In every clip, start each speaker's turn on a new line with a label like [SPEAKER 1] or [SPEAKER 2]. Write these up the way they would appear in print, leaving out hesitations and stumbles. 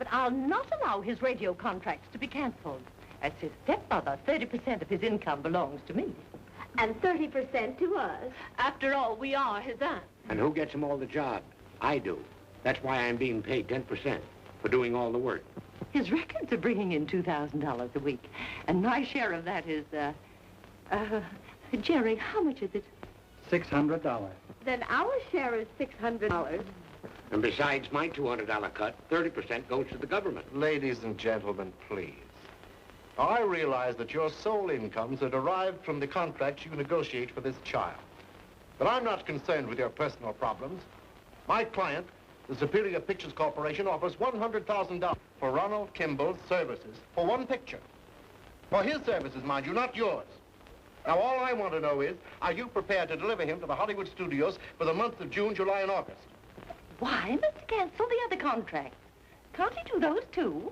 [SPEAKER 1] But I'll not allow his radio contracts to be cancelled. As his stepmother, 30% of his income belongs to me.
[SPEAKER 2] And 30% to us.
[SPEAKER 1] After all, we are his aunt.
[SPEAKER 3] And who gets him all the jobs? I do. That's why I'm being paid 10% for doing all the work.
[SPEAKER 1] His records are bringing in $2,000 a week. And my share of that is, Jerry, how much is it?
[SPEAKER 4] $600.
[SPEAKER 2] Then our share is $600.
[SPEAKER 3] And besides my $200 cut, 30% goes to the government.
[SPEAKER 5] Ladies and gentlemen, please. Now, I realize that your sole incomes are derived from the contracts you negotiate for this child. But I'm not concerned with your personal problems. My client, the Superior Pictures Corporation, offers $100,000 for Ronald Kimball's services for one picture. For his services, mind you, not yours. Now, all I want to know is, are you prepared to deliver him to the Hollywood studios for the months of June, July, and August?
[SPEAKER 1] Why, Mr. Cancel the other contracts. Can't he do those, too?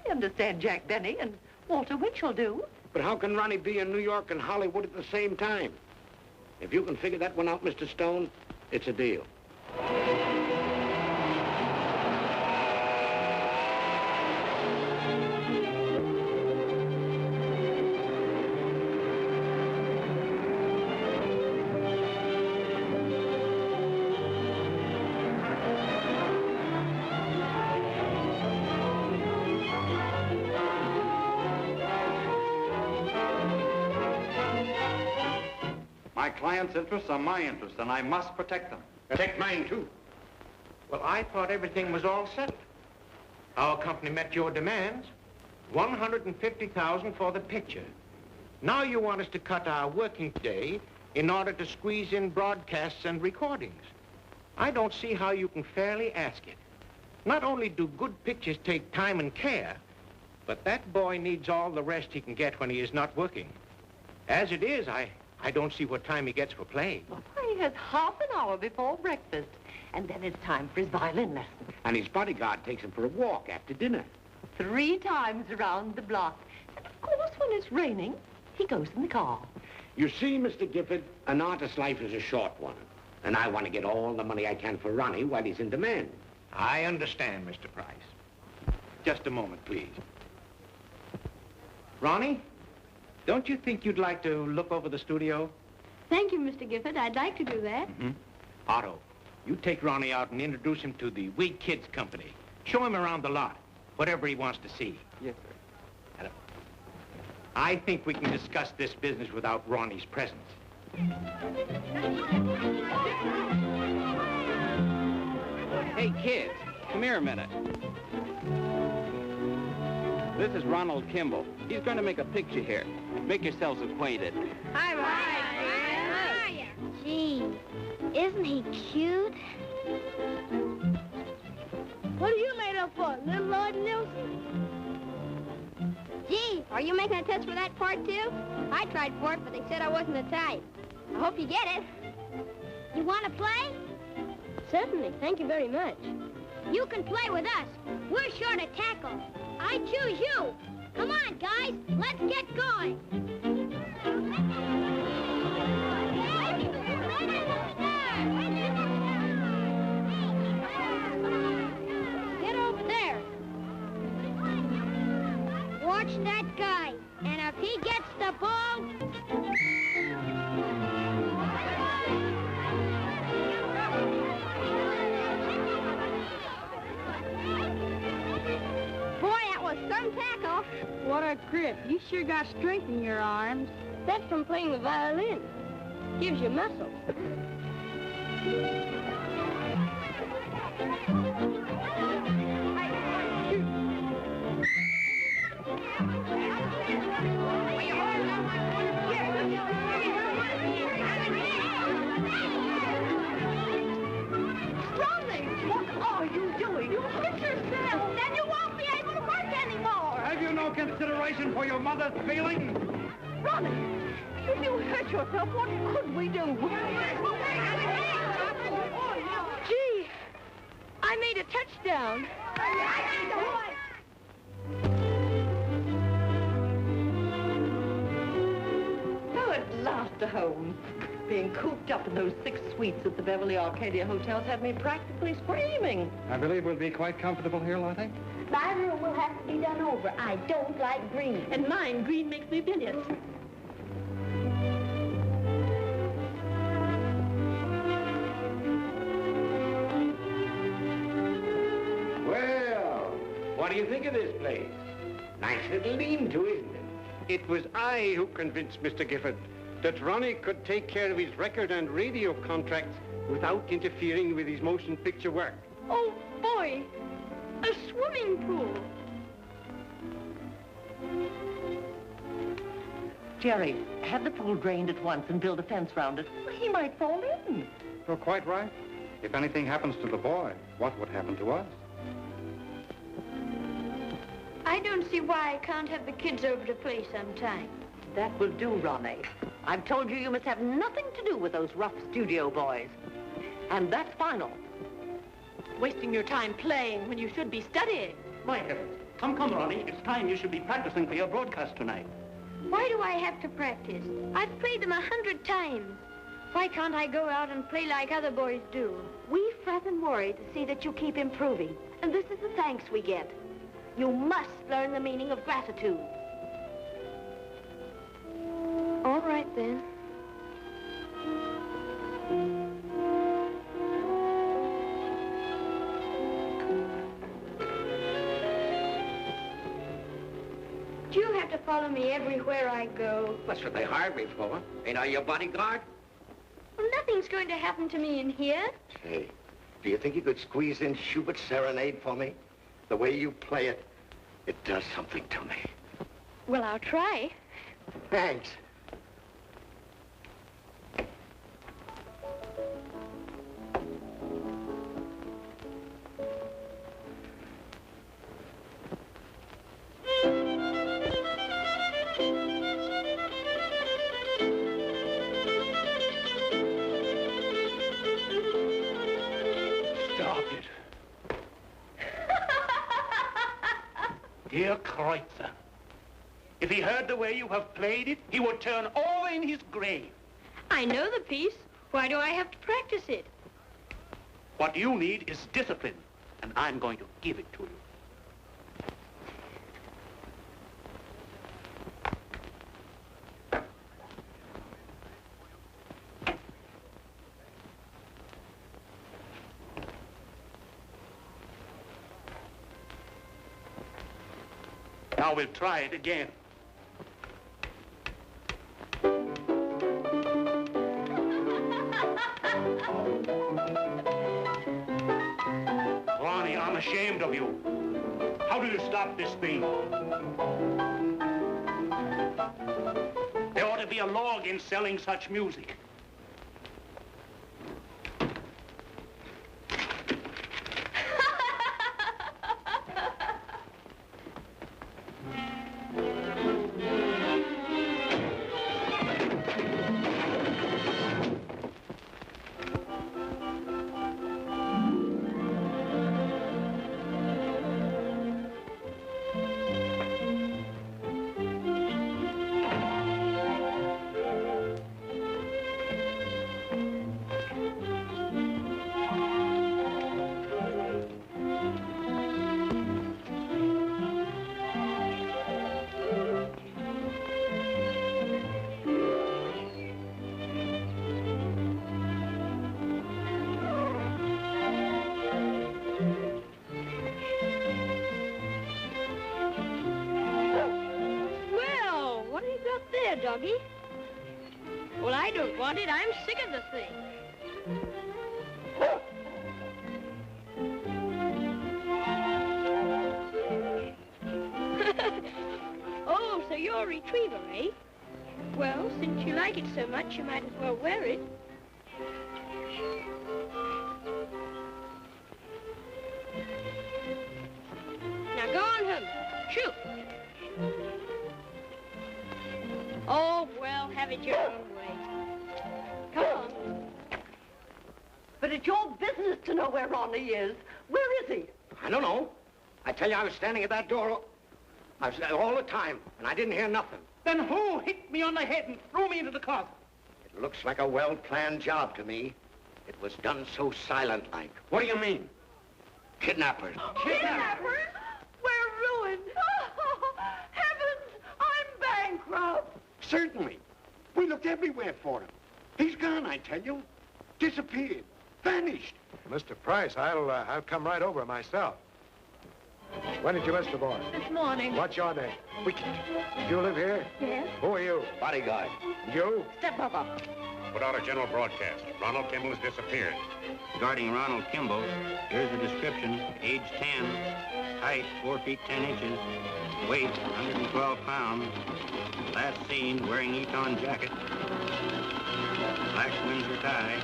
[SPEAKER 1] I understand Jack Benny and Walter Winchell do.
[SPEAKER 3] But how can Ronnie be in New York and Hollywood at the same time? If you can figure that one out, Mr. Stone, it's a deal.
[SPEAKER 4] My client's interests are my interests, and I must protect them.
[SPEAKER 3] Protect mine, too.
[SPEAKER 6] Well, I thought everything was all settled. Our company met your demands. $150,000 for the picture. Now you want us to cut our working day in order to squeeze in broadcasts and recordings. I don't see how you can fairly ask it. Not only do good pictures take time and care, but that boy needs all the rest he can get when he is not working. As it is, I don't see what time he gets for play.
[SPEAKER 1] Well, he has half an hour before breakfast. And then it's time for his violin lesson.
[SPEAKER 3] And his bodyguard takes him for a walk after dinner.
[SPEAKER 1] 3 times around the block. And of course, when it's raining, he goes in the car.
[SPEAKER 3] You see, Mr. Gifford, an artist's life is a short one. And I want to get all the money I can for Ronnie while he's in demand.
[SPEAKER 6] I understand, Mr. Price. Just a moment, please. Ronnie, don't you think you'd like to look over the studio?
[SPEAKER 2] Thank you, Mr. Gifford. I'd like to do that.
[SPEAKER 6] Otto, you take Ronnie out and introduce him to the We Kids Company. Show him around the lot, whatever he wants to see.
[SPEAKER 4] Yes, sir.
[SPEAKER 6] Hello. I think we can discuss this business without Ronnie's presence.
[SPEAKER 4] Hey, kids, come here a minute. This is Ronald Kimball. He's going to make a picture here. Make yourselves acquainted.
[SPEAKER 2] Hi, Gee, isn't he cute? What are you made up for, little Lord Nelson? Gee, are you making a test for that part, too? I tried for it, but they said I wasn't the type. I hope you get it. You want to play? Certainly. Thank you very much. You can play with us. We're short of tackle. I choose you. Come on, guys. Let's get going. Get over there. Watch that guy. And if he gets the ball... Some tackle.
[SPEAKER 7] What a grip. You sure got strength in your arms.
[SPEAKER 2] That's from playing the violin. Gives you muscle.
[SPEAKER 1] Ronnie, what are you doing? You hurt yourself. Then you won't be able to work anymore.
[SPEAKER 4] Have you no consideration for your mother's feelings?
[SPEAKER 1] Ronnie, if you hurt yourself, what could we do?
[SPEAKER 2] Gee, I made a touchdown.
[SPEAKER 1] Oh, at last to home. Being cooped up in those 6 suites at the Beverly Arcadia hotels had me practically screaming.
[SPEAKER 8] I believe we'll be quite comfortable here, Lottie.
[SPEAKER 2] My room will have to be done over. I don't like green.
[SPEAKER 7] And mine, green makes me bilious.
[SPEAKER 3] Well, what do you think of this place? Nice little lean-to, isn't it?
[SPEAKER 6] It was I who convinced Mr. Gifford that Ronnie could take care of his record and radio contracts without interfering with his motion picture work.
[SPEAKER 7] Oh, boy. A swimming pool.
[SPEAKER 1] Jerry, have the pool drained at once and build a fence round it. He might fall in.
[SPEAKER 8] You're quite right. If anything happens to the boy, what would happen to us?
[SPEAKER 2] I don't see why I can't have the kids over to play sometime.
[SPEAKER 1] That will do, Ronnie. I've told you must have nothing to do with those rough studio boys. And that's final.
[SPEAKER 7] Wasting your time playing when you should be studying.
[SPEAKER 9] My heavens. Come, Ronnie. It's time you should be practicing for your broadcast tonight.
[SPEAKER 2] Why do I have to practice? I've played them 100 times. Why can't I go out and play like other boys do? We fret and worry to see that you keep improving. And this is the thanks we get. You must learn the meaning of gratitude. All right, then. Do you have to follow me everywhere I go?
[SPEAKER 3] That's what they hired me for. Ain't I your bodyguard?
[SPEAKER 2] Well, nothing's going to happen to me in here.
[SPEAKER 3] Say, do you think you could squeeze in Schubert's Serenade for me? The way you play it, it does something to me.
[SPEAKER 2] Well, I'll try.
[SPEAKER 3] Thanks.
[SPEAKER 9] Dear Kreutzer, if he heard the way you have played it, he would turn over in his grave.
[SPEAKER 2] I know the piece. Why do I have to practice it?
[SPEAKER 9] What you need is discipline, and I'm going to give it to you. Now we'll try it again. Ronnie, I'm ashamed of you. How do you stop this thing? There ought to be a law against selling such music.
[SPEAKER 2] Doggy. Well, I don't want it. I'm sick of the thing. Oh, so you're a retriever, eh? Well, since you like it so much, you might as well wear it. Now go on home. Shoot. Oh, well, have it your own way. Come on.
[SPEAKER 1] But it's your business to know where Ronnie is. Where is he?
[SPEAKER 3] I don't know. I tell you, I was standing at that door I was all the time, and I didn't hear nothing.
[SPEAKER 9] Then who hit me on the head and threw me into the closet?
[SPEAKER 3] It Looks like a well-planned job to me. It was done so silent-like.
[SPEAKER 9] What do you mean?
[SPEAKER 3] Kidnappers.
[SPEAKER 1] Kidnappers? We're ruined. Oh, heavens, I'm bankrupt.
[SPEAKER 9] Certainly. We looked everywhere for him. He's gone, I tell you. Disappeared. Vanished.
[SPEAKER 5] Mr. Price, I'll come right over myself. When did you miss the boy?
[SPEAKER 1] This morning.
[SPEAKER 5] What's your name? Did you live here?
[SPEAKER 1] Yes?
[SPEAKER 5] Who are you?
[SPEAKER 3] Bodyguard.
[SPEAKER 5] You?
[SPEAKER 1] Step up.
[SPEAKER 8] Put out a general broadcast. Ronald Kimball has disappeared.
[SPEAKER 4] Regarding Ronald Kimball, here's a description. Age 10, height 4 feet 10 inches, weight 112 pounds. Last seen wearing Eton jacket, black Windsor tie.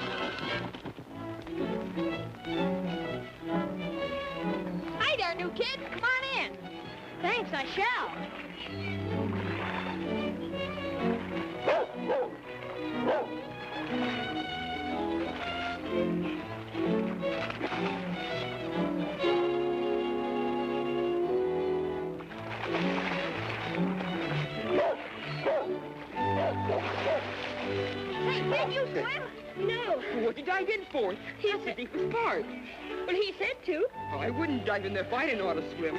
[SPEAKER 2] Hi there, new kid. Come on in. Thanks, I shall. Hey, can you swim? No.
[SPEAKER 10] What did I get for? It's the deepest part.
[SPEAKER 2] Well, he said to.
[SPEAKER 10] I wouldn't dive in there if I didn't know how to swim.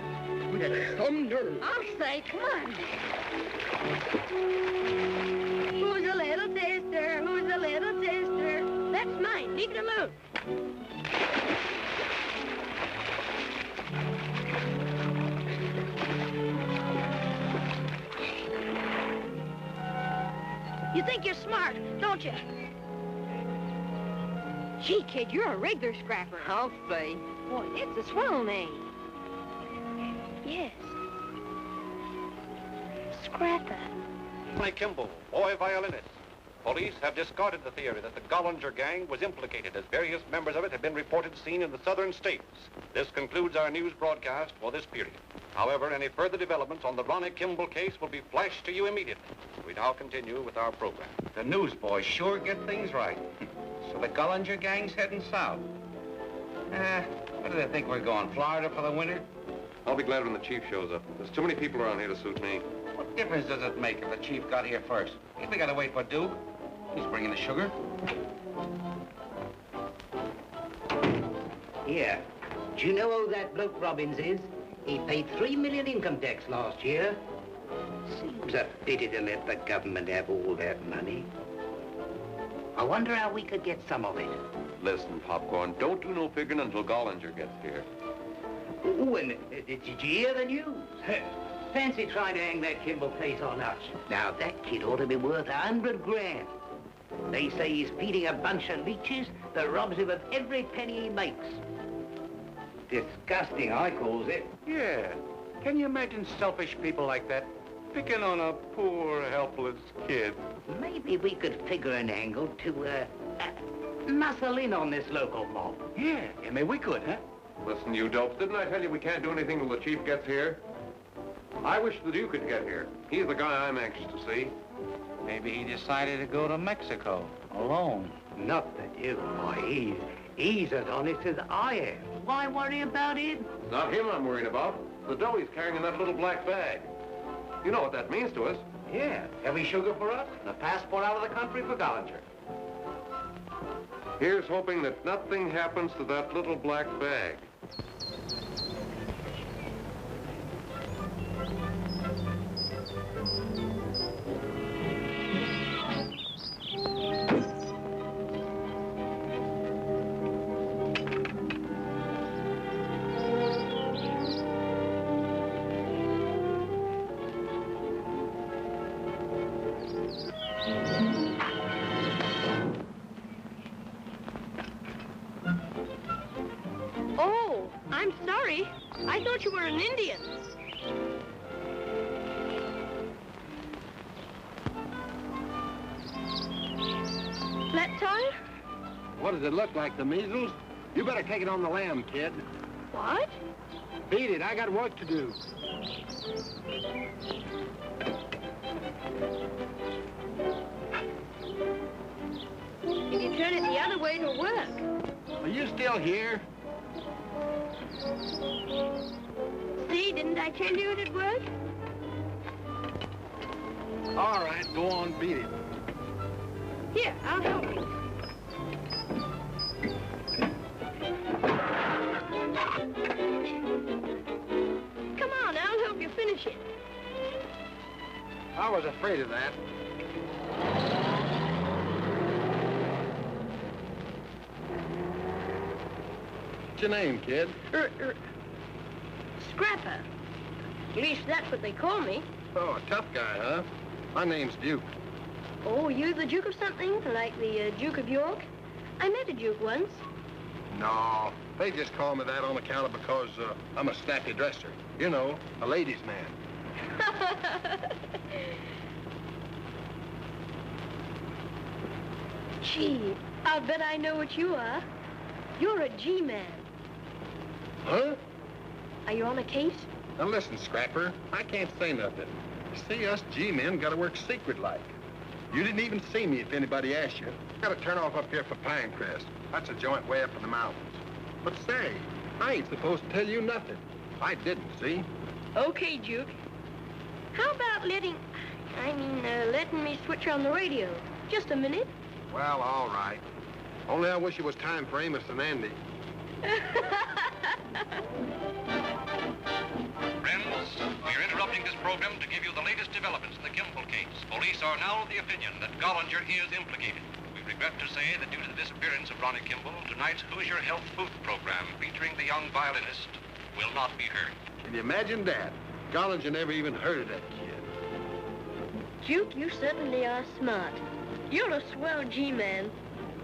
[SPEAKER 10] We had some nerve.
[SPEAKER 2] I'll say, come on. Who's a little sister? Who's a little sister? That's mine. Leave it alone. You think you're smart, don't you? Gee, kid, you're a regular scrapper.
[SPEAKER 10] I'll say.
[SPEAKER 2] Boy, it's a swell name. Yes. Scrapper.
[SPEAKER 8] Ronnie Kimball, boy violinist. Police have discarded the theory that the Gollinger gang was implicated, as various members of it have been reported seen in the southern states. This concludes our news broadcast for this period. However, any further developments on the Ronnie Kimball case will be flashed to you immediately. We now continue with our program.
[SPEAKER 11] The newsboys sure get things right. So the Gollinger gang's heading south. Where do they think we're going, Florida for the winter?
[SPEAKER 8] I'll be glad when the chief shows up. There's too many people around here to suit me.
[SPEAKER 11] What difference does it make if the chief got here first? If we gotta wait for Duke, he's bringing the sugar.
[SPEAKER 12] Here. Do you know who that bloke Robbins is? He paid $3 million income tax last year. Seems a pity to let the government have all that money. I wonder how we could get some of it.
[SPEAKER 8] Listen, Popcorn, don't do no figuring until Gollinger gets here.
[SPEAKER 12] Oh, and did you hear the news? Fancy trying to hang that Kimball case on us. Now, that kid ought to be worth 100 grand. They say he's feeding a bunch of leeches that robs him of every penny he makes. Disgusting, I calls it.
[SPEAKER 9] Yeah. Can you imagine selfish people like that? Picking on a poor, helpless kid.
[SPEAKER 12] Maybe we could figure an angle to, muscle in on this local mob.
[SPEAKER 9] Yeah, maybe we could, huh?
[SPEAKER 8] Listen, you dopes, didn't I tell you we can't do anything till the chief gets here? I wish the Duke could get here. He's the guy I'm anxious to see.
[SPEAKER 11] Maybe he decided to go to Mexico alone.
[SPEAKER 12] Not the Duke, boy. He's as honest as I am. Why worry about him?
[SPEAKER 8] It's not him I'm worried about. The dough he's carrying in that little black bag. You know what that means to us.
[SPEAKER 11] Yeah, heavy sugar for us, and a passport out of the country for Gollinger.
[SPEAKER 8] Here's hoping that nothing happens to that little black bag.
[SPEAKER 2] Oh, I'm sorry. I thought you were an Indian. Flat tire?
[SPEAKER 6] What does it look like, the measles? You better take it on the lam, kid.
[SPEAKER 2] What?
[SPEAKER 6] Beat it, I got work to do.
[SPEAKER 2] If you turn it the other way, it'll work.
[SPEAKER 6] Are you still here?
[SPEAKER 2] See, didn't I tell you it'd work?
[SPEAKER 6] All right, go on, beat it.
[SPEAKER 2] Here, I'll help you. Come on, I'll help you finish it.
[SPEAKER 5] I was afraid of that. What's your name, kid?
[SPEAKER 2] Scrapper. At least that's what they call me.
[SPEAKER 5] Oh, a tough guy, huh? My name's Duke.
[SPEAKER 2] Oh, you the Duke of something? Like the Duke of York? I met a Duke once.
[SPEAKER 5] No, they just call me that on account of because I'm a snappy dresser. You know, a ladies' man.
[SPEAKER 2] Gee, I'll bet I know what you are. You're a G-man.
[SPEAKER 5] Huh?
[SPEAKER 2] Are you on a case?
[SPEAKER 5] Now listen, Scrapper, I can't say nothing. See, us G-men gotta work secret-like. You didn't even see me if anybody asked you. Gotta turn off up here for Crest. That's a joint way up in the mountains. But say, I ain't supposed to tell you nothing. I didn't, see?
[SPEAKER 2] Okay, Duke. How about letting me switch on the radio? Just a minute.
[SPEAKER 5] Well, all right. Only I wish it was time for Amos and Andy.
[SPEAKER 8] Friends, we are interrupting this program to give you the latest developments in the Kimball case. Police are now of the opinion that Gollinger is implicated. We regret to say that due to the disappearance of Ronnie Kimball, tonight's Hoosier Health Food program featuring the young violinist will not be heard.
[SPEAKER 5] Can you imagine that? Gollinger never even heard of that kid.
[SPEAKER 2] Duke, you certainly are smart. You're a swell G-man.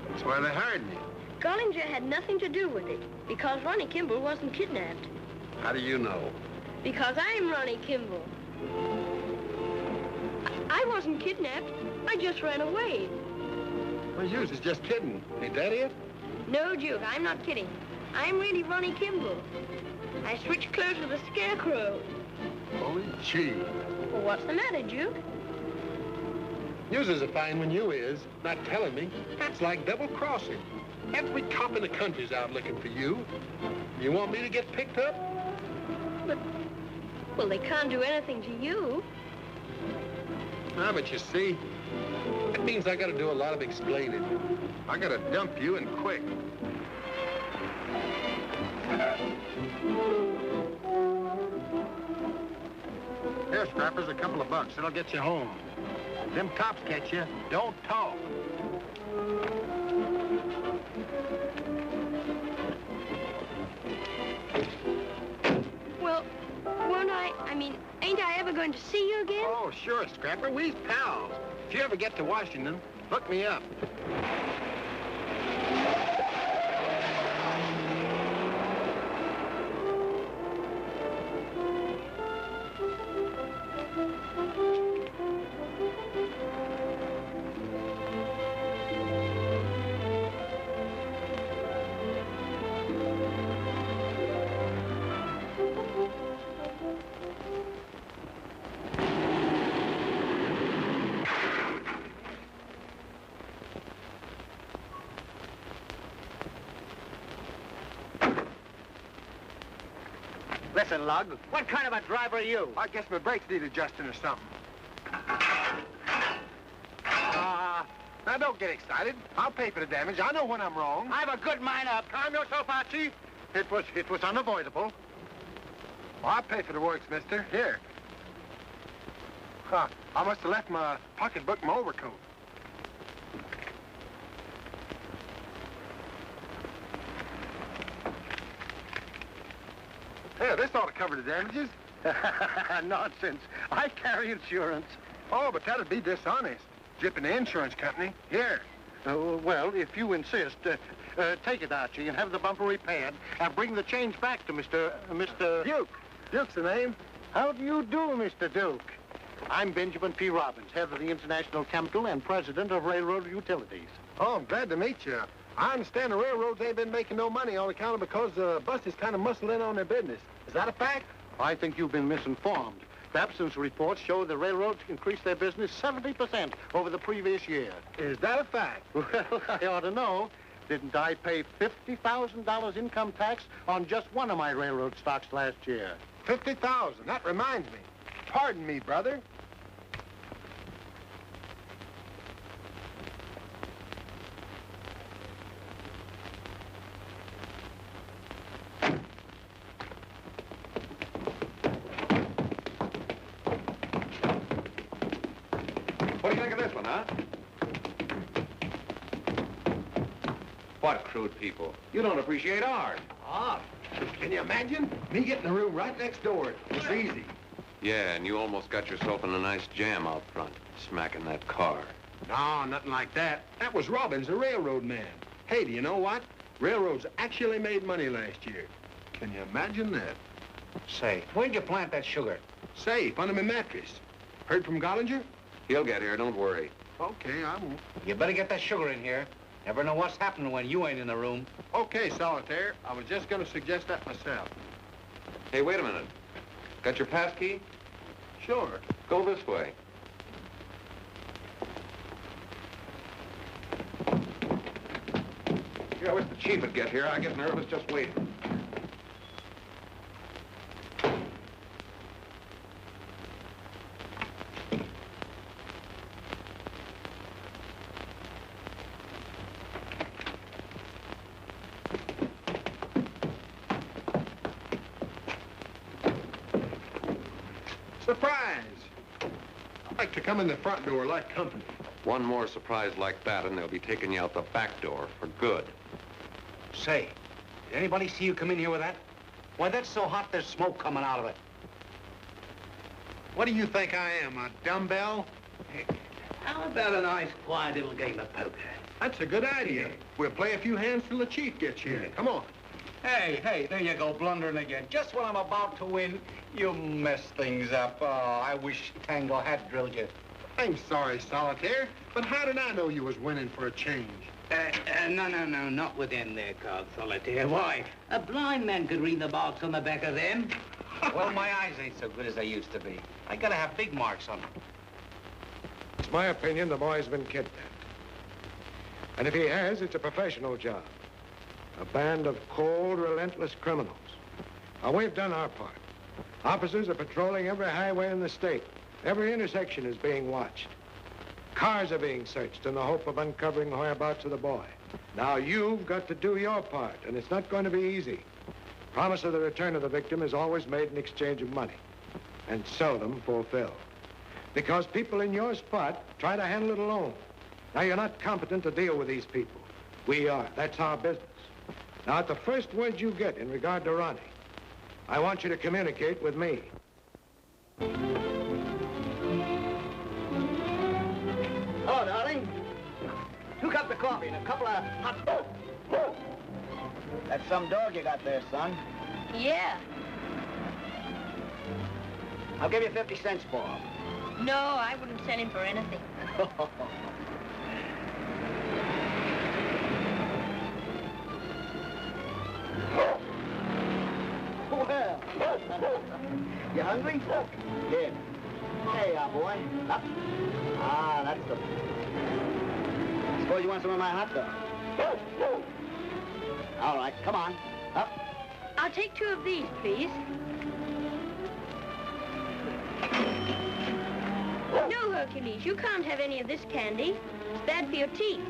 [SPEAKER 5] That's why they hired me.
[SPEAKER 2] Gollinger had nothing to do with it, because Ronnie Kimball wasn't kidnapped.
[SPEAKER 5] How do you know?
[SPEAKER 2] Because I'm Ronnie Kimball. I wasn't kidnapped. I just ran away.
[SPEAKER 5] Well, yours is just kidding. Ain't that it?
[SPEAKER 2] No, Duke, I'm not kidding. I'm really Ronnie Kimball. I switched clothes with a scarecrow.
[SPEAKER 5] Holy gee.
[SPEAKER 2] Well, what's the matter, Duke?
[SPEAKER 5] Yours is a fine one, you is. Not telling me. That's like double-crossing. Every cop in the country's out looking for you. You want me to get picked up?
[SPEAKER 2] But, well, they can't do anything to you.
[SPEAKER 5] Ah, but you see, that means I gotta do a lot of explaining. I gotta dump you and quick. Here, Scrappers, a couple of bucks. It'll get you home. If them cops catch you, don't talk.
[SPEAKER 2] Well, won't ain't I ever going to see you again?
[SPEAKER 5] Oh, sure, Scrapper. We's pals. If you ever get to Washington, look me up.
[SPEAKER 12] Listen, Lug, what kind of a driver are you?
[SPEAKER 5] I guess my brakes need adjusting or something. Now don't get excited. I'll pay for the damage. I know when I'm wrong.
[SPEAKER 12] I have a good mind up.
[SPEAKER 5] Calm yourself, Archie. It was unavoidable. Well, I'll pay for the works, mister. Here. Huh, I must have left my pocketbook in my overcoat. Here, this ought to cover the damages.
[SPEAKER 12] Nonsense. I carry insurance.
[SPEAKER 5] Oh, but that'd be dishonest. Jipping the insurance company. Here.
[SPEAKER 6] Well, if you insist, take it, Archie, and have the bumper repaired. Bring the change back to Mr.
[SPEAKER 5] Duke. Duke's the name.
[SPEAKER 6] How do you do, Mr. Duke? I'm Benjamin P. Robbins, head of the International Chemical and president of Railroad Utilities.
[SPEAKER 5] Oh, I'm glad to meet you. I understand the railroads ain't been making no money on account of because the buses kind of muscle in on their business. Is that a fact?
[SPEAKER 6] I think you've been misinformed. The absence reports show the railroads increased their business 70% over the previous year.
[SPEAKER 5] Is that a fact?
[SPEAKER 6] Well, I ought to know. Didn't I pay $50,000 income tax on just one of my railroad stocks last year?
[SPEAKER 5] $50,000. That reminds me. Pardon me, brother.
[SPEAKER 8] you think of this one, huh? What crude people? You don't appreciate art.
[SPEAKER 9] Ah, can you imagine? Me getting a room right next door. It's easy.
[SPEAKER 8] Yeah, and you almost got yourself in a nice jam out front, smacking that car.
[SPEAKER 9] No, nothing like that. That was Robbins, the railroad man. Hey, do you know what? Railroads actually made money last year. Can you imagine that?
[SPEAKER 11] Say, where'd you plant that sugar?
[SPEAKER 9] Safe, under my mattress. Heard from Gollinger?
[SPEAKER 8] He'll get here, don't worry.
[SPEAKER 9] Okay, I won't.
[SPEAKER 11] You better get that sugar in here. Never know what's happening when you ain't in the room.
[SPEAKER 9] Okay, Solitaire. I was just going to suggest that myself.
[SPEAKER 8] Hey, wait a minute. Got your pass key?
[SPEAKER 9] Sure.
[SPEAKER 8] Go this way. Yeah, I wish the chief would get here. I get nervous just waiting.
[SPEAKER 9] Surprise! I like to come in the front door like company.
[SPEAKER 8] One more surprise like that, and they'll be taking you out the back door for good.
[SPEAKER 11] Say, did anybody see you come in here with that? Why, that's so hot there's smoke coming out of it.
[SPEAKER 9] What do you think I am, a dumbbell?
[SPEAKER 12] How about a nice, quiet little game of poker?
[SPEAKER 9] That's a good idea. We'll play a few hands till the chief gets here. Come on.
[SPEAKER 11] Hey, there you go, blundering again. Just when I'm about to win, you mess things up. Oh, I wish Tango had drilled you.
[SPEAKER 9] I'm sorry, Solitaire, but how did I know you was winning for a change?
[SPEAKER 12] No, not with them there cards, Solitaire. Why? A blind man could read the marks on the back of them.
[SPEAKER 11] Well, my eyes ain't so good as they used to be. I gotta have big marks on them.
[SPEAKER 6] It's my opinion the boy's been kidnapped. And if he has, it's a professional job. A band of cold, relentless criminals. Now, we've done our part. Officers are patrolling every highway in the state. Every intersection is being watched. Cars are being searched in the hope of uncovering the whereabouts of the boy. Now, you've got to do your part, and it's not going to be easy. Promise of the return of the victim is always made in exchange of money, and seldom fulfilled. Because people in your spot try to handle it alone. Now, you're not competent to deal with these people. We are. That's our business. Now, at the first word you get in regard to Ronnie, I want you to communicate with me.
[SPEAKER 12] Hello, darling. 2 cups of coffee and a couple of hot...
[SPEAKER 13] That's some dog you got there, son.
[SPEAKER 2] Yeah.
[SPEAKER 13] I'll give you 50 cents for him.
[SPEAKER 2] No, I wouldn't sell him for anything.
[SPEAKER 13] Well, you hungry? Here. Hey, boy. Up. Ah, that's the... Suppose you want some of my hot dog. All right, come on. Up.
[SPEAKER 2] I'll take 2 of these, please. No, Hercules, you can't have any of this candy. It's bad for your teeth.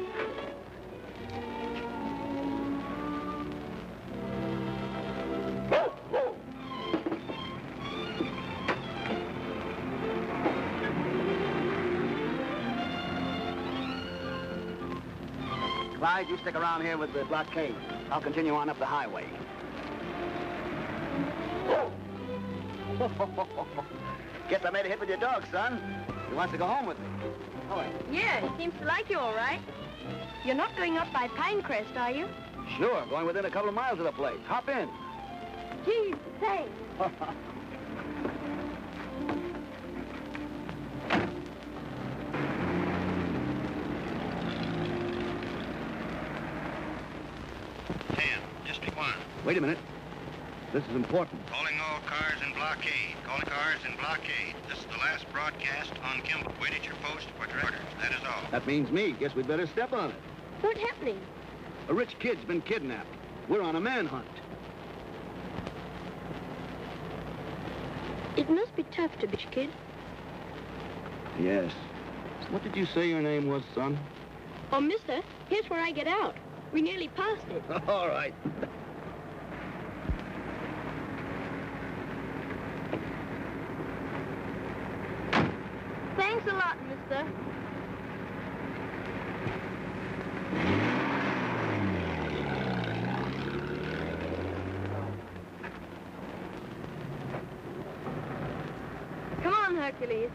[SPEAKER 13] Clyde, you stick around here with the blockade. I'll continue on up the highway. Guess I made a hit with your dog, son. He wants to go home with me. All right.
[SPEAKER 2] Yeah, he seems to like you all right. You're not going up by Pinecrest, are you?
[SPEAKER 13] Sure, going within a couple of miles of the place. Hop in.
[SPEAKER 2] Gee, thanks.
[SPEAKER 4] District 1.
[SPEAKER 13] Wait a minute. This is important.
[SPEAKER 4] Calling all cars in blockade. Calling cars in blockade. This is the last broadcast on Kimball. Wait at your post for direct orders. That is all.
[SPEAKER 13] That means me. Guess we'd better step on it.
[SPEAKER 2] What's happening?
[SPEAKER 13] A rich kid's been kidnapped. We're on a manhunt.
[SPEAKER 2] It must be tough to be a kid.
[SPEAKER 13] Yes. What did you say your name was, son?
[SPEAKER 2] Oh, mister, here's where I get out. We nearly passed it.
[SPEAKER 13] All right.
[SPEAKER 2] Thanks a lot, mister. Hercules.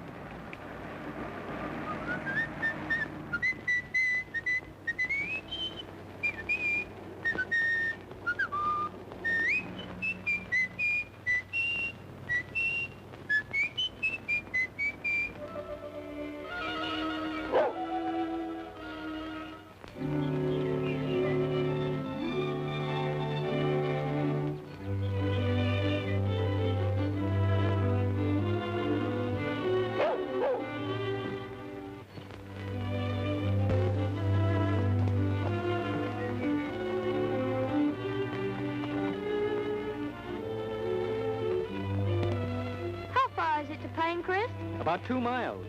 [SPEAKER 2] Crest?
[SPEAKER 10] About 2 miles.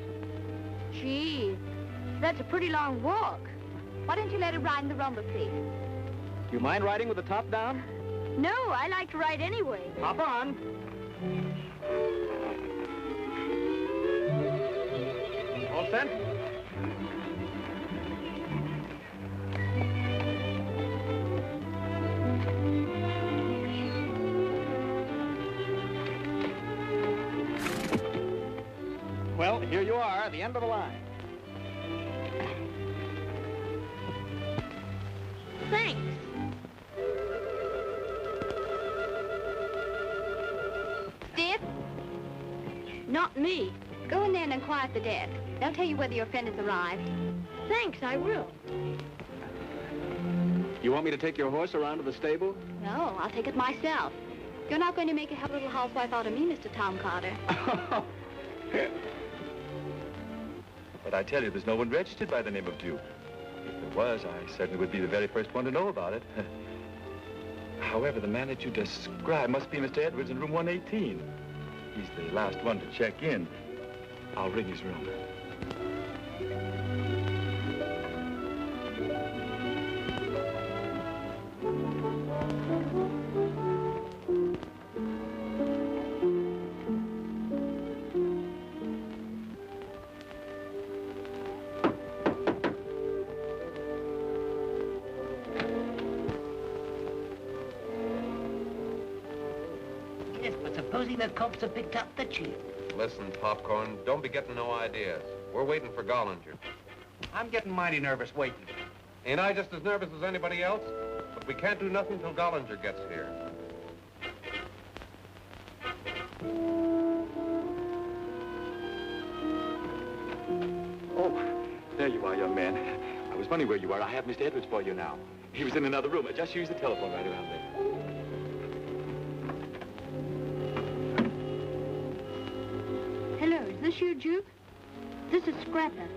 [SPEAKER 2] Gee, that's a pretty long walk. Why don't you let her ride in the rumble, please?
[SPEAKER 10] You mind riding with the top down?
[SPEAKER 2] No, I like to ride anyway.
[SPEAKER 10] Hop on. All set? Well, here you are, the end of the line.
[SPEAKER 2] Thanks. Stiff? Not me. Go in there and inquire at the desk. They'll tell you whether your friend has arrived. Thanks, I will.
[SPEAKER 10] You want me to take your horse around to the stable?
[SPEAKER 2] No, I'll take it myself. You're not going to make a hell of a little housewife out of me, Mr. Tom Carter.
[SPEAKER 14] But I tell you, there's no one registered by the name of Duke. If there was, I certainly would be the very first one to know about it. However, the man that you described must be Mr. Edwards in room 118. He's the last one to check in. I'll ring his room.
[SPEAKER 12] Supposing the cops have picked up the chief.
[SPEAKER 8] Listen, Popcorn, don't be getting no ideas. We're waiting for Gollinger.
[SPEAKER 11] I'm getting mighty nervous waiting.
[SPEAKER 8] Ain't I just as nervous as anybody else? But we can't do nothing till Gollinger gets here.
[SPEAKER 14] Oh, there you are, young man. I was wondering where you were. I have Mr. Edwards for you now. He was in another room. I just used the telephone right around there.
[SPEAKER 7] Hello, is this you, Duke? This is Scrapper.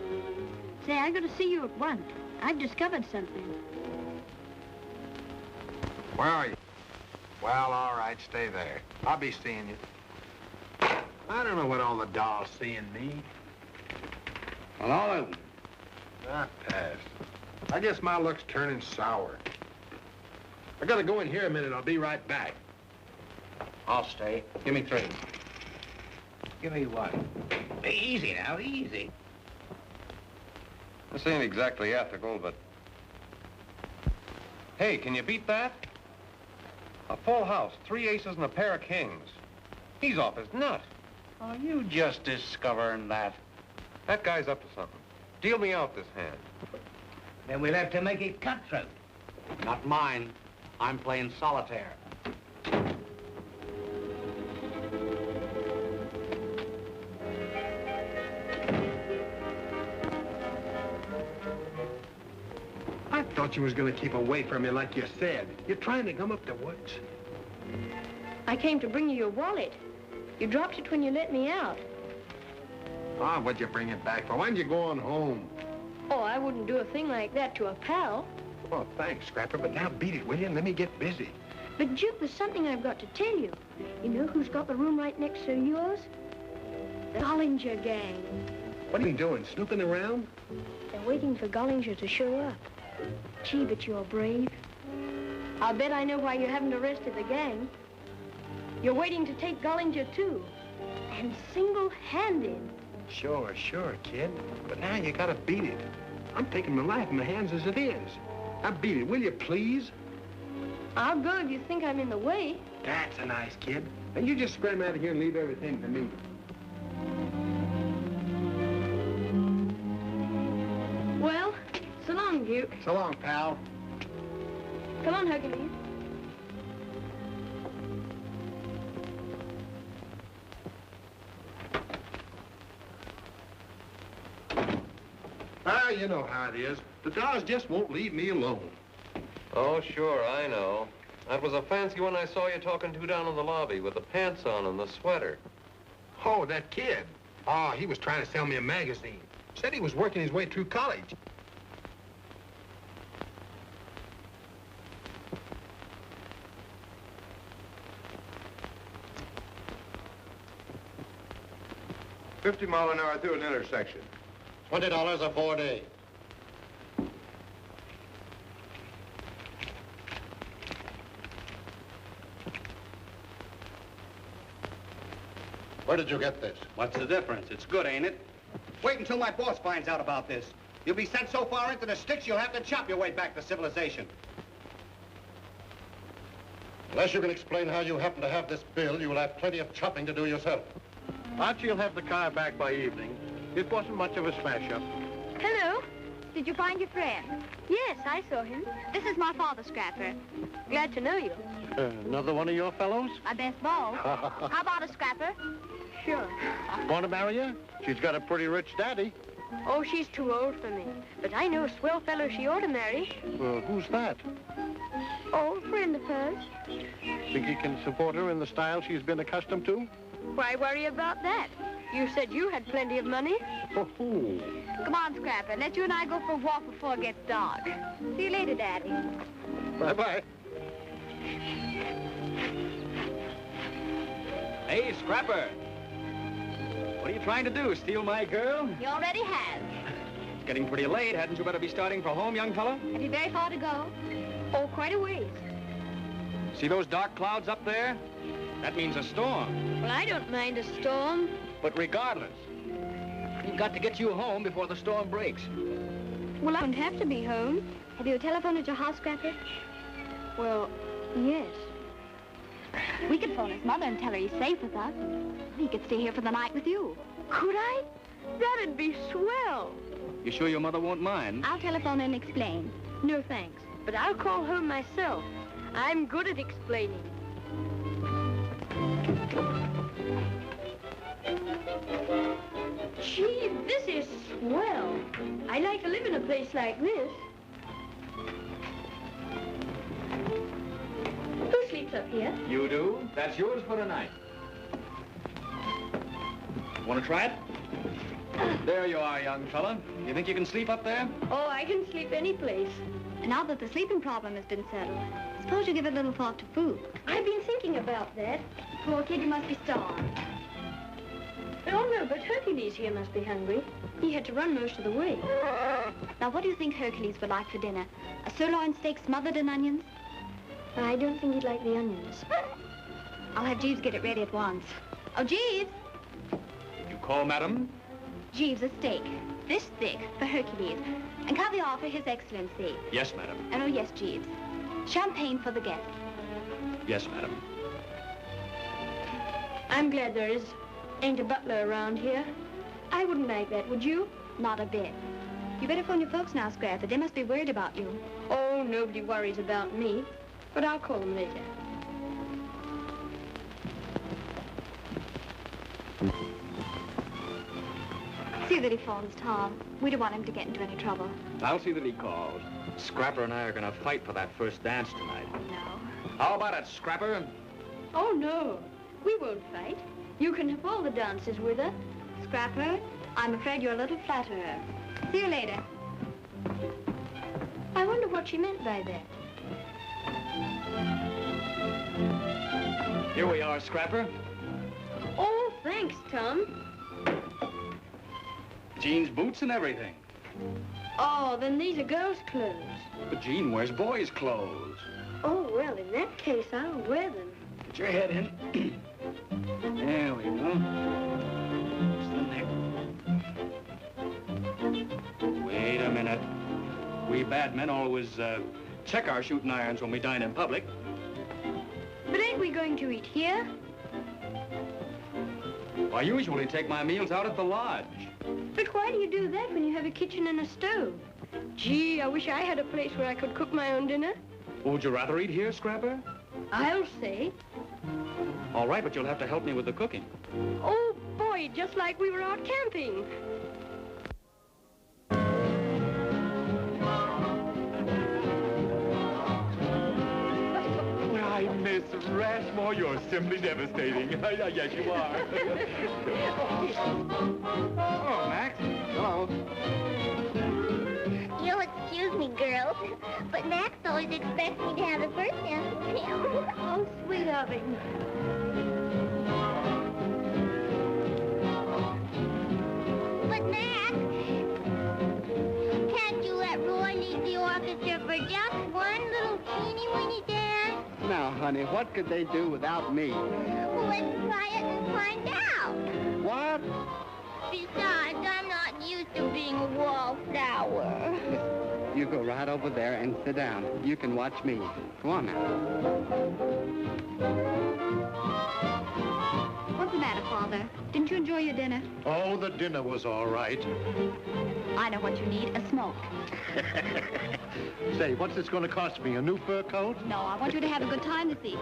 [SPEAKER 7] Say, I got to see you at once. I've discovered something.
[SPEAKER 5] Where are you? Well, all right, stay there. I'll be seeing you. I don't know what all the dolls see in me.
[SPEAKER 11] Well, all of them.
[SPEAKER 5] Not passed. I guess my luck's turning sour. I gotta go in here a minute. I'll be right back.
[SPEAKER 11] I'll stay. Give me 3.
[SPEAKER 12] Give me one. Easy now, easy.
[SPEAKER 8] This ain't exactly ethical, but... Hey, can you beat that? A full house, 3 aces and a pair of kings. He's off his nut.
[SPEAKER 11] Are you just discovering that?
[SPEAKER 8] That guy's up to something. Deal me out this hand.
[SPEAKER 12] Then we'll have to make it cutthroat.
[SPEAKER 11] Not mine. I'm playing solitaire.
[SPEAKER 5] I thought you was gonna keep away from me like you said. You're trying to come up the woods.
[SPEAKER 2] I came to bring you your wallet. You dropped it when you let me out.
[SPEAKER 5] Ah, what'd you bring it back for? Why didn't you go on home?
[SPEAKER 2] Oh, I wouldn't do a thing like that to a pal.
[SPEAKER 5] Oh, thanks, Scrapper, but now beat it, will you, and let me get busy.
[SPEAKER 2] But, Duke, there's something I've got to tell you. You know who's got the room right next to yours? The Gollinger gang.
[SPEAKER 5] What are you doing, snooping around?
[SPEAKER 2] They're waiting for Gollinger to show up. Gee, but you're brave. I'll bet I know why you haven't arrested the gang. You're waiting to take Gollinger, too. And single-handed.
[SPEAKER 5] Sure, kid. But now you gotta beat it. I'm taking my life in my hands as it is. Now beat it, will you, please?
[SPEAKER 2] I'll go if you think I'm in the way.
[SPEAKER 5] That's a nice kid. Now you just scram out of here and leave everything to me.
[SPEAKER 2] Duke.
[SPEAKER 5] So long, pal.
[SPEAKER 2] Come on, Hercules.
[SPEAKER 5] Ah, you know how it is. The dolls just won't leave me alone.
[SPEAKER 15] Oh, sure, I know. That was a fancy one I saw you talking to down in the lobby with the pants on and the sweater.
[SPEAKER 5] Oh, that kid. Oh, he was trying to sell me a magazine. Said he was working his way through college. $50-mile-an-hour through an intersection.
[SPEAKER 3] $20 a 4-day. Where did you get this?
[SPEAKER 11] What's the difference? It's good, ain't it?
[SPEAKER 12] Wait until my boss finds out about this. You'll be sent so far into the sticks, you'll have to chop your way back to civilization.
[SPEAKER 3] Unless you can explain how you happen to have this bill, you will have plenty of chopping to do yourself.
[SPEAKER 6] Archie will have the car back by evening. It wasn't much of a smash-up.
[SPEAKER 2] Hello. Did you find your friend? Yes, I saw him. This is my father, Scrapper. Glad to know you.
[SPEAKER 6] Another one of your fellows?
[SPEAKER 2] My best beau. How about a Scrapper? Sure.
[SPEAKER 6] Want to marry her? She's got a pretty rich daddy.
[SPEAKER 2] Oh, she's too old for me. But I know a swell fellow she ought to marry.
[SPEAKER 6] Who's that?
[SPEAKER 2] Oh, a friend of hers.
[SPEAKER 6] Think you can support her in the style she's been accustomed to?
[SPEAKER 2] Why worry about that? You said you had plenty of money.
[SPEAKER 6] Oh.
[SPEAKER 2] Come on, Scrapper. Let you and I go for a walk before it gets dark. See you later, Daddy.
[SPEAKER 6] Bye-bye.
[SPEAKER 16] Hey, Scrapper. What are you trying to do, steal my girl?
[SPEAKER 2] You already have.
[SPEAKER 16] It's getting pretty late. Hadn't you better be starting for home, young fella?
[SPEAKER 2] Have you very far to go? Oh, quite a ways.
[SPEAKER 16] See those dark clouds up there? That means a storm.
[SPEAKER 2] Well, I don't mind a storm.
[SPEAKER 16] But regardless, we've got to get you home before the storm breaks.
[SPEAKER 2] Well, I don't have to be home. Have you a telephone at your house, Scrapper? Well, yes. We could phone his mother and tell her he's safe with us. He could stay here for the night with you. Could I? That'd be swell.
[SPEAKER 16] You sure your mother won't mind?
[SPEAKER 2] I'll telephone and explain. No, thanks. But I'll call home myself. I'm good at explaining. Gee, this is swell. I'd like to live in a place like this. Who sleeps up here?
[SPEAKER 16] You do? That's yours for tonight. Want to try it? There you are, young fella. You think you can sleep up there?
[SPEAKER 2] Oh, I can sleep any place. And now that the sleeping problem has been settled, suppose you give a little thought to food. I've been thinking about that. Poor kid, you must be starved. Oh, no, but Hercules here must be hungry. He had to run most of the way.
[SPEAKER 7] Now, what do you think Hercules would like for dinner? A sirloin steak smothered in onions?
[SPEAKER 2] I don't think he'd like the onions.
[SPEAKER 7] I'll have Jeeves get it ready at once. Oh, Jeeves!
[SPEAKER 16] You call, madam?
[SPEAKER 7] Jeeves, a steak. This thick for Hercules. And caviar for His Excellency.
[SPEAKER 16] Yes, madam.
[SPEAKER 7] And oh, yes, Jeeves. Champagne for the guests.
[SPEAKER 16] Yes, madam.
[SPEAKER 2] I'm glad there ain't a butler around here. I wouldn't like that, would you?
[SPEAKER 7] Not a bit. You better phone your folks now, Scrapper. They must be worried about you.
[SPEAKER 2] Oh, nobody worries about me. But I'll call them later.
[SPEAKER 7] See that he phones Tom. We don't want him to get into any trouble.
[SPEAKER 16] I'll see that he calls. Scrapper and I are going to fight for that first dance tonight.
[SPEAKER 7] No.
[SPEAKER 16] How about it, Scrapper?
[SPEAKER 2] Oh, no. We won't fight. You can have all the dances with her.
[SPEAKER 7] Scrapper, I'm afraid you're a little flatterer. See you later.
[SPEAKER 2] I wonder what she meant by that.
[SPEAKER 16] Here we are, Scrapper.
[SPEAKER 2] Oh, thanks, Tom.
[SPEAKER 16] Jean's boots and everything.
[SPEAKER 2] Oh, then these are girls' clothes.
[SPEAKER 16] But Jean wears boys' clothes.
[SPEAKER 2] Oh, well, in that case, I'll wear them.
[SPEAKER 16] Put your head in. There we go. Just in there. Wait a minute. We bad men always check our shooting irons when we dine in public.
[SPEAKER 2] But ain't we going to eat here?
[SPEAKER 16] I usually take my meals out at the lodge.
[SPEAKER 2] But why do you do that when you have a kitchen and a stove? Gee, I wish I had a place where I could cook my own dinner.
[SPEAKER 16] Would you rather eat here, Scrapper?
[SPEAKER 2] I'll say.
[SPEAKER 16] All right, but you'll have to help me with the cooking.
[SPEAKER 2] Oh, boy, just like we were out camping.
[SPEAKER 14] Why, Miss Rashmore, you're simply devastating. Yes, you are.
[SPEAKER 13] Oh, Max. Hello.
[SPEAKER 17] You'll excuse me, girls, but Max always expects me to have the first dance with him.
[SPEAKER 1] Oh, sweet of him.
[SPEAKER 17] But Max, can't you let Roy lead the orchestra for just one little teeny-weeny dance?
[SPEAKER 13] Now, honey, what could they do without me?
[SPEAKER 17] Well, let's try it and find out.
[SPEAKER 13] What?
[SPEAKER 17] Besides, I'm not used to being a wallflower.
[SPEAKER 13] You go right over there and sit down. You can watch me. Come on now.
[SPEAKER 7] What's the matter, Father? Didn't you enjoy your dinner?
[SPEAKER 5] Oh, the dinner was all right.
[SPEAKER 7] I know what you need, a smoke.
[SPEAKER 5] Say, what's this going to cost me, a new fur coat?
[SPEAKER 7] No, I want you to have a good time this evening.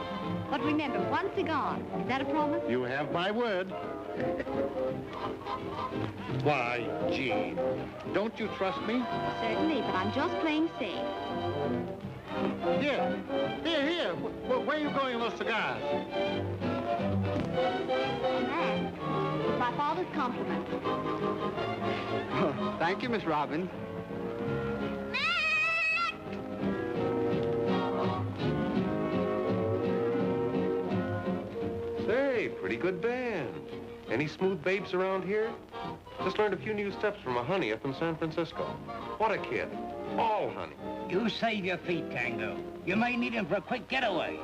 [SPEAKER 7] But remember, one cigar. Is that a promise?
[SPEAKER 5] You have my word. Why, Jean, don't you trust me?
[SPEAKER 7] Certainly, but I'm just playing safe.
[SPEAKER 5] Here. Where are you going with those cigars?
[SPEAKER 7] Max, it's my father's compliment.
[SPEAKER 13] Oh, thank you, Miss Robbins.
[SPEAKER 15] Say, pretty good band. Any smooth babes around here? Just learned a few new steps from a honey up in San Francisco. What a kid. All honey.
[SPEAKER 12] You save your feet, Tango. You may need him for a quick getaway.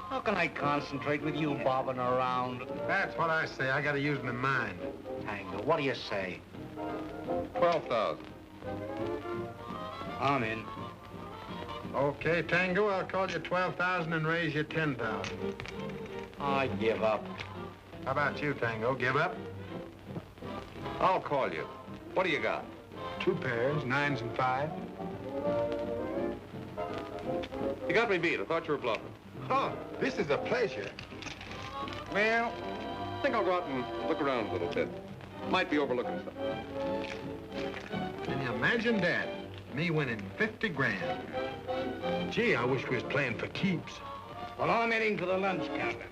[SPEAKER 12] How can I concentrate with you bobbing around?
[SPEAKER 9] That's what I say. I gotta use my mind.
[SPEAKER 12] Tango, what do you say?
[SPEAKER 15] 12,000.
[SPEAKER 12] I'm in.
[SPEAKER 9] Okay, Tango, I'll call you 12,000 and raise you 10,000.
[SPEAKER 12] I give up.
[SPEAKER 9] How about you, Tango? Give up?
[SPEAKER 15] I'll call you. What do you got?
[SPEAKER 9] 2 pairs, 9s and 5.
[SPEAKER 15] You got me beat. I thought you were bluffing.
[SPEAKER 9] Oh, this is a pleasure.
[SPEAKER 15] Well, I think I'll go out and look around a little bit. Might be overlooking stuff.
[SPEAKER 9] Can you imagine that? Me winning 50 grand. Gee, I wish we was playing for keeps.
[SPEAKER 12] Well, I'm heading to the lunch counter.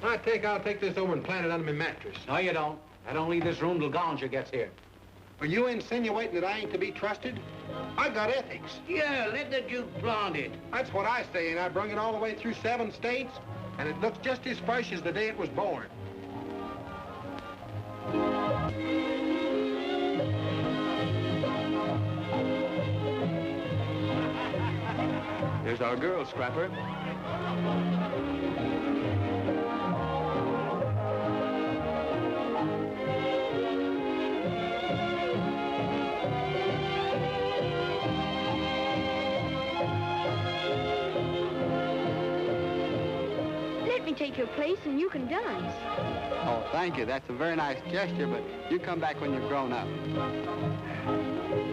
[SPEAKER 9] I'll take this over and plant it under my mattress.
[SPEAKER 12] No, you don't. I don't leave this room till Gollinger gets here.
[SPEAKER 9] Are you insinuating that I ain't to be trusted? I got ethics.
[SPEAKER 12] Yeah, let the Duke plant it.
[SPEAKER 9] That's what I say, and I brung it all the way through 7 states, and it looks just as fresh as the day it was born.
[SPEAKER 14] Here's our girl, Scrapper.
[SPEAKER 2] Let me take your place and you can dance.
[SPEAKER 13] Oh, thank you. That's a very nice gesture, but you come back when you've grown up.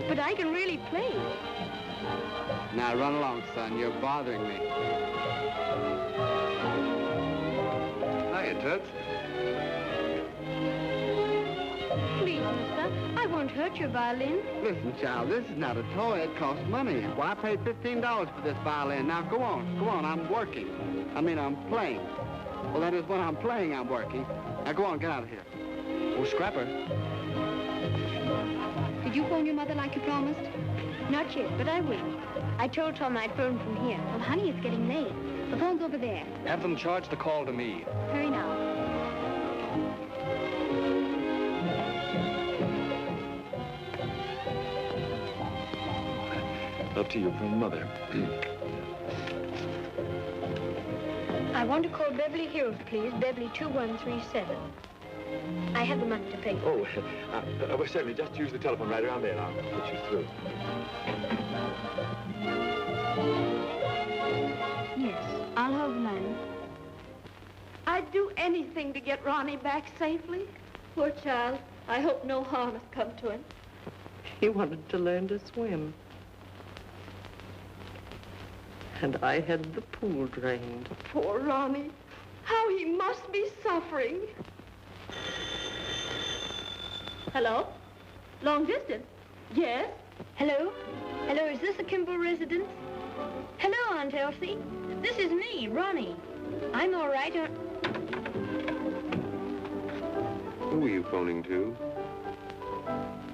[SPEAKER 2] But I can really play.
[SPEAKER 13] Now, run along, son. You're bothering me.
[SPEAKER 15] Hiya, Toots.
[SPEAKER 2] Please, mister, I won't hurt your violin.
[SPEAKER 13] Listen, child, this is not a toy. It costs money. Why, I paid $15 for this violin. Now, go on. I'm working. I'm playing. Well, that is when I'm playing, I'm working. Now, go on, get out of here.
[SPEAKER 14] Oh, Scrapper.
[SPEAKER 7] Did you phone your mother like you promised?
[SPEAKER 2] Not yet, but I will. I told Tom I'd phone from here.
[SPEAKER 7] Well, honey, it's getting late. The phone's over there.
[SPEAKER 14] Have them charge the call to me.
[SPEAKER 7] Hurry now.
[SPEAKER 14] Up to you from Mother.
[SPEAKER 2] I want to call Beverly Hills, please. Beverly 2137. I have the money to pay.
[SPEAKER 14] Oh, well, certainly. Just use the telephone right around there. I'll put you through.
[SPEAKER 7] Yes, I'll hold the line.
[SPEAKER 1] I'd do anything to get Ronnie back safely. Poor child. I hope no harm has come to him. He wanted to learn to swim. And I had the pool drained.
[SPEAKER 18] Poor Ronnie. How he must be suffering. Hello? Long distance? Yes?
[SPEAKER 7] Hello? Hello, is this the Kimball residence? Hello, Aunt Elsie. This is me, Ronnie. I'm all right.
[SPEAKER 15] Who are you phoning to?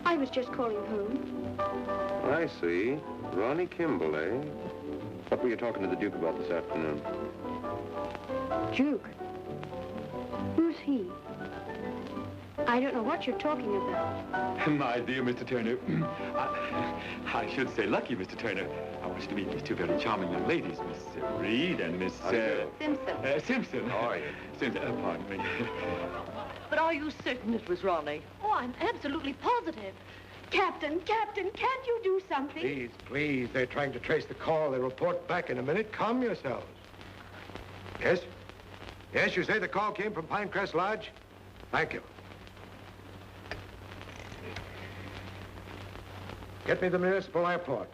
[SPEAKER 7] I was just calling home.
[SPEAKER 15] I see. Ronnie Kimball, eh? What were you talking to the Duke about this afternoon?
[SPEAKER 7] Duke? Who's he? I don't know what you're talking about.
[SPEAKER 14] My dear Mr. Turner, I should say lucky, Mr. Turner. I wish to meet these two very charming young ladies, Miss Reed and Miss...
[SPEAKER 1] Simpson.
[SPEAKER 14] Simpson.
[SPEAKER 15] How are you?
[SPEAKER 14] Simpson, pardon me.
[SPEAKER 1] But are you certain it was Ronnie?
[SPEAKER 18] Oh, I'm absolutely positive. Captain, can't you do something?
[SPEAKER 5] Please, please. They're trying to trace the call. They'll report back in a minute. Calm yourselves. Yes? Yes, you say the call came from Pinecrest Lodge? Thank you. Get me the municipal airport.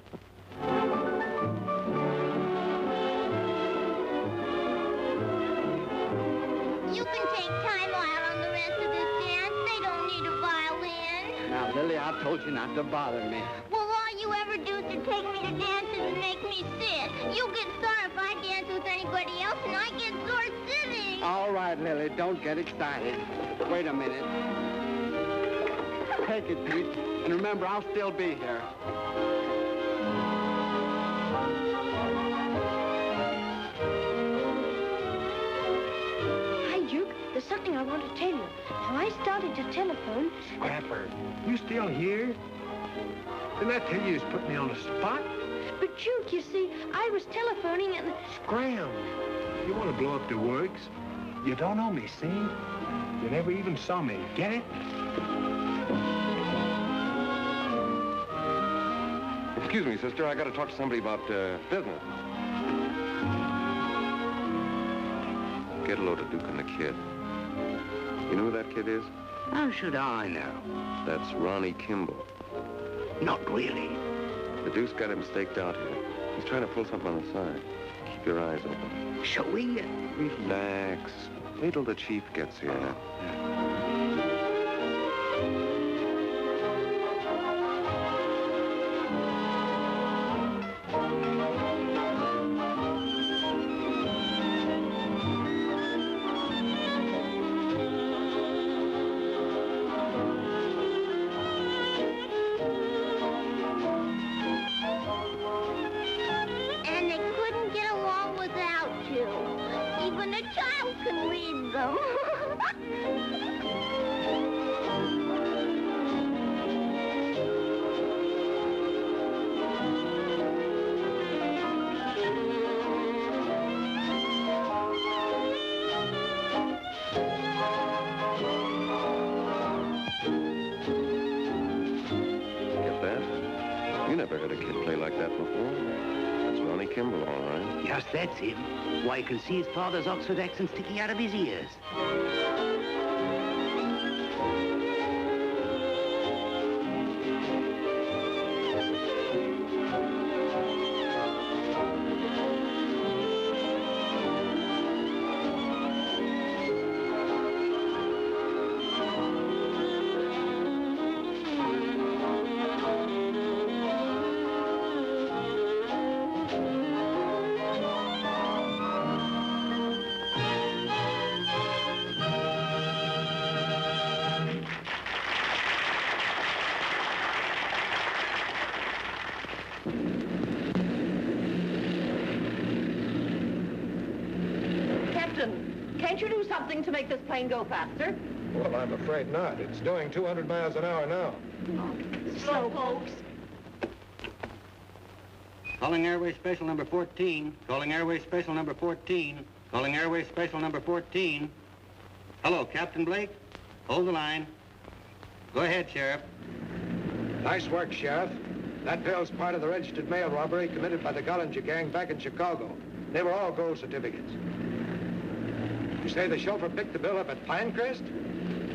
[SPEAKER 17] You can take time out on the rest of this dance. They don't need a violin.
[SPEAKER 13] Now, Lily, I told you not to bother me.
[SPEAKER 17] Well, all you ever do is to take me to dances and make me sit. You get sore if I dance with anybody else, and I get sore sitting.
[SPEAKER 13] All right, Lily, don't get excited. Wait a minute. Take it, Pete. And remember, I'll still be here.
[SPEAKER 7] Hi, Duke. There's something I want to tell you. Now, I started to telephone.
[SPEAKER 5] Scrapper, you still here? Didn't I tell you he's putting me on the spot?
[SPEAKER 7] But, Duke, you see, I was telephoning and...
[SPEAKER 5] Scram. You want to blow up the works? You don't know me, see? You never even saw me. Get it?
[SPEAKER 15] Excuse me, sister. I got to talk to somebody about business. Get a load of Duke and the kid. You know who that kid is?
[SPEAKER 12] How should I know?
[SPEAKER 15] That's Ronnie Kimball.
[SPEAKER 12] Not really.
[SPEAKER 15] The Duke's got him staked out here. He's trying to pull something on the side. Keep your eyes open.
[SPEAKER 12] Shall we?
[SPEAKER 15] Relax. Wait till the chief gets here.
[SPEAKER 17] And they couldn't get along without you. Even a child can read them.
[SPEAKER 15] Get that? You never heard a kid play like that before. That's Ronnie Kimball, all right.
[SPEAKER 12] Yes, that's him. Why, you can see his father's Oxford accent sticking out of his ears.
[SPEAKER 1] Captain, can't you do something to make this plane go faster?
[SPEAKER 5] Well, I'm afraid not. It's doing 200 miles an hour now.
[SPEAKER 1] Slow, folks.
[SPEAKER 11] Calling Airway Special number 14. Calling Airway Special number 14. Calling Airway Special number 14. Hello, Captain Blake. Hold the line. Go ahead, Sheriff.
[SPEAKER 5] Nice work, Sheriff. That bill's part of the registered mail robbery committed by the Gollinger gang back in Chicago. They were all gold certificates. You say the chauffeur picked the bill up at Pinecrest?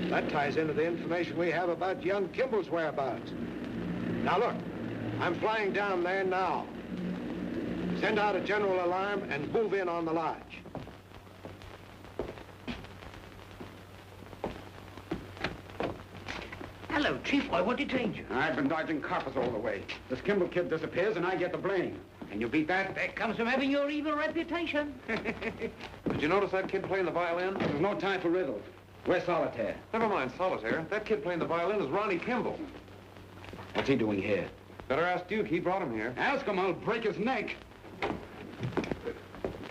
[SPEAKER 5] That ties into the information we have about young Kimball's whereabouts. Now look, I'm flying down there now. Send out a general alarm and move in on the lodge.
[SPEAKER 12] Hello, Chief. Why, what detained you?
[SPEAKER 19] I've been dodging coppers all the way. This Kimball kid disappears and I get the blame. Can you beat that?
[SPEAKER 12] That comes from having your evil reputation.
[SPEAKER 15] Did you notice that kid playing the violin?
[SPEAKER 19] There's no time for riddles. Where's Solitaire?
[SPEAKER 15] Never mind Solitaire. That kid playing the violin is Ronnie Kimball.
[SPEAKER 19] What's he doing here?
[SPEAKER 15] Better ask Duke. He brought him here.
[SPEAKER 19] Ask him, I'll break his neck.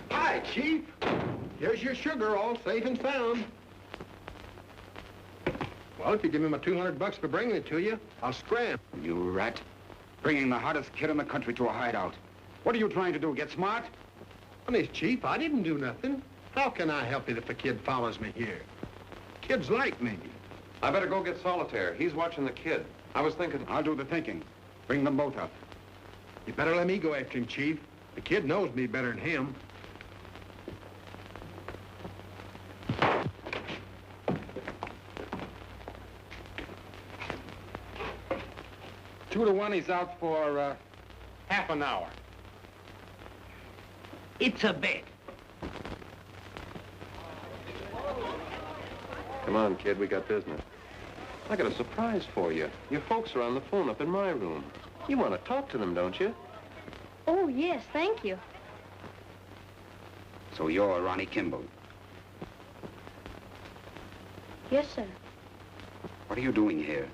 [SPEAKER 5] Hi, Chief. Here's your sugar, all safe and sound. Well, if you give me my $200 for bringing it to you, I'll scram.
[SPEAKER 19] You rat. Bringing the hottest kid in the country to a hideout. What are you trying to do, get smart?
[SPEAKER 5] Honest, Chief, I didn't do nothing. How can I help it if a kid follows me here? Kids like me.
[SPEAKER 15] I better go get Solitaire. He's watching the kid. I was thinking...
[SPEAKER 19] I'll do the thinking. Bring them both up.
[SPEAKER 5] You better let me go after him, Chief. The kid knows me better than him.
[SPEAKER 19] Two to one, he's out for half an hour.
[SPEAKER 12] It's a bet.
[SPEAKER 15] Come on, kid, we got business. I got a surprise for you. Your folks are on the phone up in my room. You want to talk to them, don't you?
[SPEAKER 2] Oh, yes, thank you.
[SPEAKER 19] So you're Ronnie Kimball.
[SPEAKER 2] Yes, sir.
[SPEAKER 19] What are you doing here?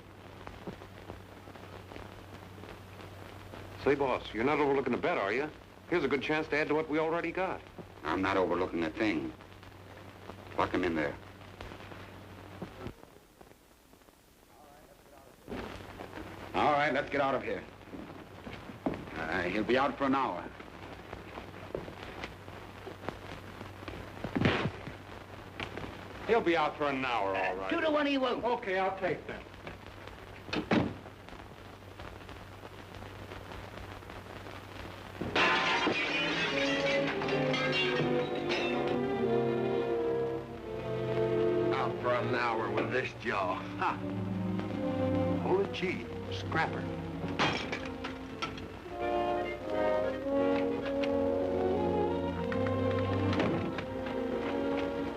[SPEAKER 15] Say, boss, you're not overlooking a bet, are you? Here's a good chance to add to what we already got.
[SPEAKER 19] I'm not overlooking a thing. Lock him in there. All right, let's get out of here. He'll be out for an hour.
[SPEAKER 6] He'll be out for an hour, all right.
[SPEAKER 12] 2 to 1 he won't.
[SPEAKER 6] Okay, I'll take that.
[SPEAKER 5] Out for an hour with this jaw. Ha! Hold it, Chief. Scrapper.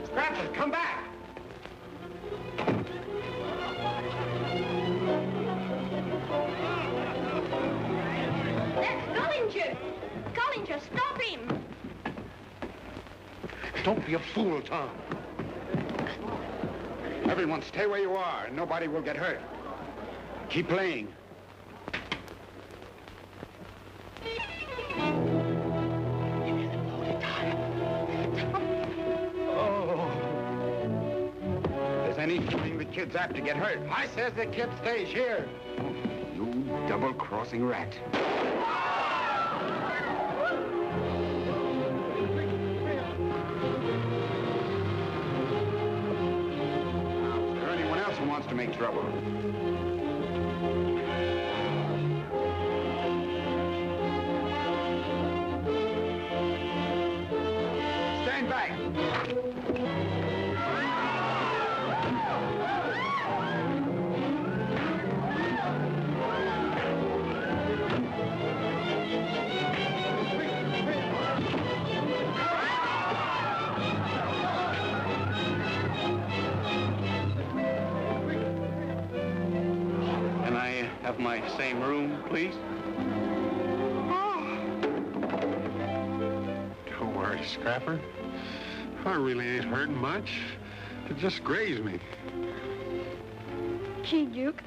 [SPEAKER 6] Scrapper, come back!
[SPEAKER 2] That's Gullinger! Gullinger, stop him!
[SPEAKER 5] Don't be a fool, Tom.
[SPEAKER 19] Everyone stay where you are, and nobody will get hurt. Keep playing.
[SPEAKER 5] Oh.
[SPEAKER 19] There's any shooting the kid's apt to get hurt.
[SPEAKER 5] I says the kid stays here.
[SPEAKER 19] You double-crossing rat. Is there anyone else who wants to make trouble? Stand back.
[SPEAKER 6] Can I have my same room, please?
[SPEAKER 5] Don't worry, Scrapper. I really ain't hurting much. It just grazed me.
[SPEAKER 2] Gee, Duke,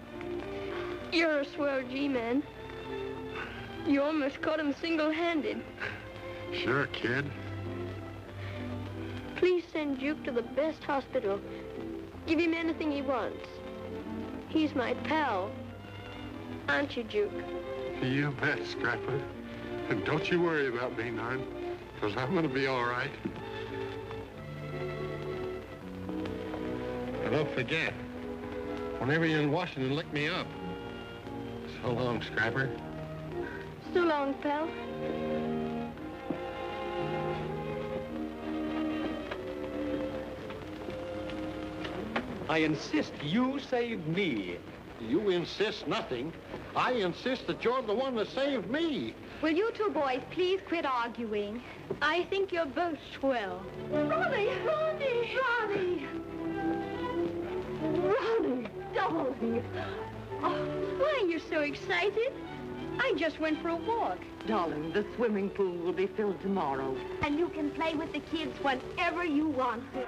[SPEAKER 2] you're a swell G-man. You almost caught him single-handed.
[SPEAKER 5] Sure, kid.
[SPEAKER 2] Please send Duke to the best hospital. Give him anything he wants. He's my pal. Aren't you, Duke?
[SPEAKER 5] You bet, Scrapper. And don't you worry about me, Nard, because I'm going to be all right. And don't forget, whenever you're in Washington, lick me up. So long, Scrapper.
[SPEAKER 2] So long, pal.
[SPEAKER 6] I insist you save me.
[SPEAKER 5] You insist nothing. I insist that you're the one that saved me.
[SPEAKER 18] Will you two boys please quit arguing? I think you're both swell.
[SPEAKER 1] Ronnie! Ronnie! Ronnie! Ronnie, darling.
[SPEAKER 18] Oh, why, you're so excited. I just went for a walk.
[SPEAKER 1] Darling, the swimming pool will be filled tomorrow.
[SPEAKER 18] And you can play with the kids whenever you want to.